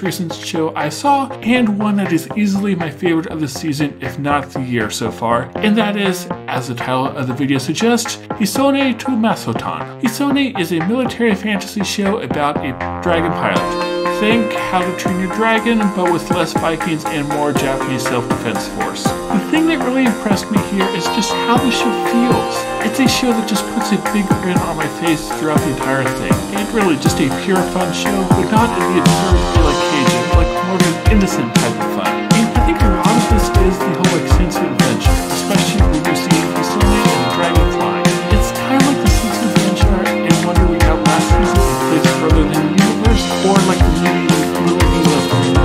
recent show I saw, and one that is easily my favorite of the season, if not the year so far, and that is, as the title of the video suggests, Hisone to Masotan. Hisone is a military fantasy show about a dragon pilot. Think How to Train Your Dragon, but with less Vikings and more Japanese self-defense force. The thing that really impressed me here is just how the show feels. It's a show that just puts a big grin on my face throughout the entire thing. And really just a pure fun show, but not in the absurd feel like Cajun, like more of an innocent type of fun. And I think a lot of this is the whole sense of adventure, especially when you're seeing Hisone and the dragon flying. It's kind of like the sense of adventure and wonder we got last season in place further than the universe, or like the movie Little Nemo from a years ago.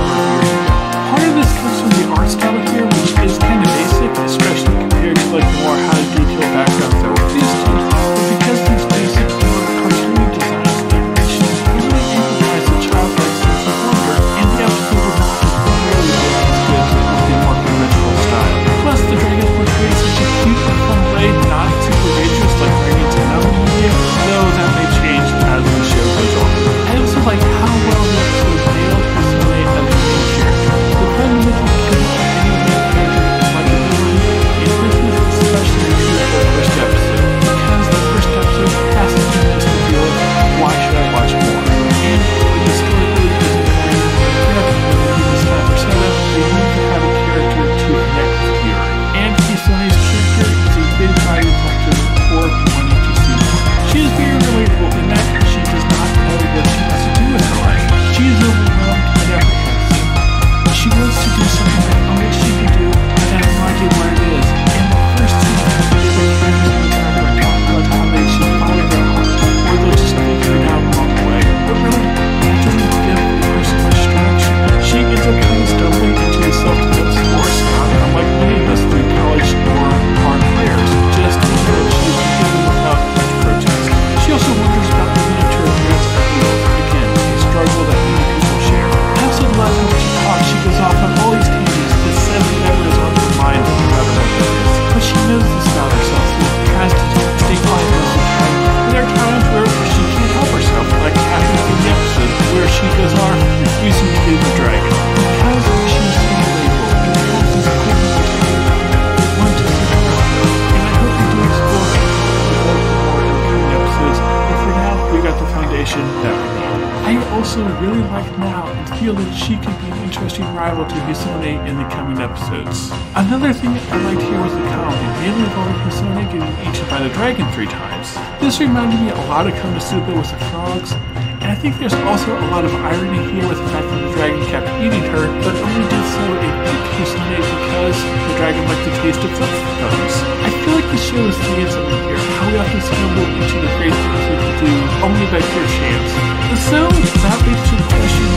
Part of this comes from the art style here, which is kind of basic, especially compared to like more high detail backgrounds that we're used to. But because these basic cartoony designs and animations really amplifies the childlike sense of wonder, and the episode will not just barely look as good with the more conventional style. Plus, the dragon portrays such a cute and fun way, not super dangerous like dragons in other media, though that may change as the show goes on. I also like how well the episode nailed Hisone as the main character. The fundamental key of any main character is likability, and this is especially true for the first episode, because the first episode has to do this to feel why should I watch more? And the story really isn't going forever. This time for setup, they need to have a character to connect with here. And Hisone's character is a big value factor for wanting to see her. She is very relatable in that she does not know what she wants to do with her life. She is overwhelmed by everything. She wants to do something that only she can do, but has no idea what it is. And the first scene is like friends with each other and talk about how they should follow their heart, or they'll just figure it out along the way. But really, that doesn't give the person much traction. She ends up kind of stumbling into a self-defense force, not unlike many of us through college or hard careers, just to know that she is beginning without much protest. She also wonders about living up to her parents' ideals, again, a struggle that many people share. I also love how she talks. She goes off on all these tangents that says whatever is on her mind, no matter what it is. But she knows this about herself, so tries to stay quiet most of the time. But there are times where she can't help herself, like happens in the episode where she goes off refusing to do the dragon. Because she is so relatable, and because this cool want to see her. And I hope we do explore her more in the coming episodes, but for now, we got the foundation that we need. I also really like Nao and feel that she could be an interesting rival to Hisone in the coming episodes. Another thing I liked here was the comedy, mainly involving Hisone getting eaten by the dragon 3 times. This reminded me a lot of Konosuba with the frogs, and I think there's also a lot of irony here with the fact that the dragon kept eating her, but only did so in Hisone because the dragon liked the taste of flip-flops. I feel like the show is saying something here, how we often stumble into the great things we can do only by pure chance. So, that leads to the question,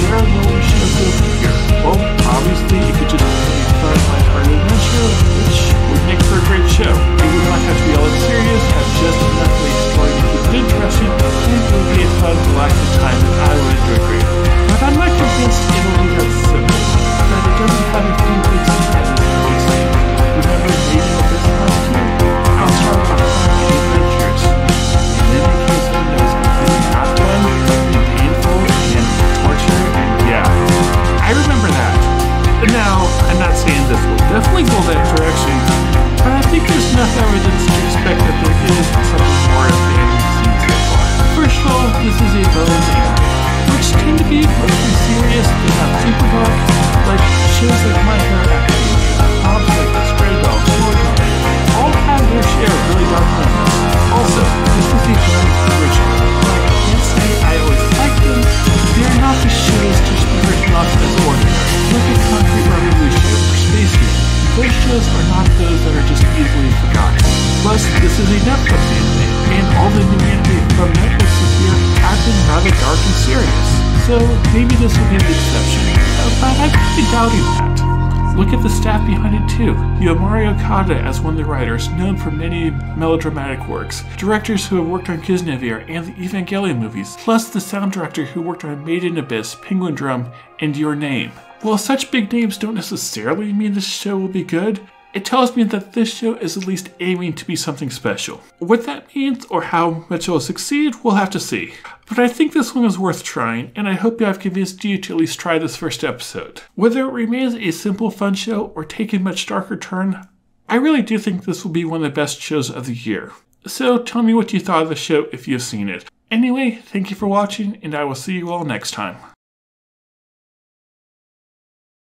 where will the show go from here? Well, obviously, it could just be a fun, lighthearted adventure, which would make for a great show. It would not have to be all that serious, have just enough of a story to keep it interesting, and it would be a fun, relaxing time that I would enjoy greatly. But I'm not convinced it'll be that simple, that it doesn't have a few big surprises in the same. Remember Maiden of this house too? I'll start off fun and adventurous. And then in case one knows completely not fun, painful, and torture, and yeah. I remember that. But now, I'm not saying this will definitely go that direction, but I think there's enough evidence to expect that there is something more at the end of the scene so far. First of all, this is a villain's anime, which tend to be mostly serious and not super dark, like shows like My Hero Academia, Bob's Burgers, Stray Dogs, Morgan, all have their share of really dark moments. Also, this is a villain's original, but I can't say I always like them. They're not the shows to be written off as ordinary. Look at Concrete Revolution or Space Jam. Those shows are not those that are just easily forgotten. Plus, this is a Netflix anime, and all the new anime from Netflix this year have been rather dark and serious. So maybe this will be the exception, but I'm really doubting that. Look at the staff behind it too. You have Mari Okada as one of the writers, known for many melodramatic works, directors who have worked on Kiznevere and the Evangelion movies, plus the sound director who worked on Made in Abyss, Penguin Drum, and Your Name. While such big names don't necessarily mean this show will be good, it tells me that this show is at least aiming to be something special. What that means or how much it will succeed, we'll have to see. But I think this one is worth trying, and I hope I've convinced you to at least try this first episode. Whether it remains a simple fun show or take a much darker turn, I really do think this will be one of the best shows of the year. So tell me what you thought of the show if you've seen it. Anyway, thank you for watching, and I will see you all next time.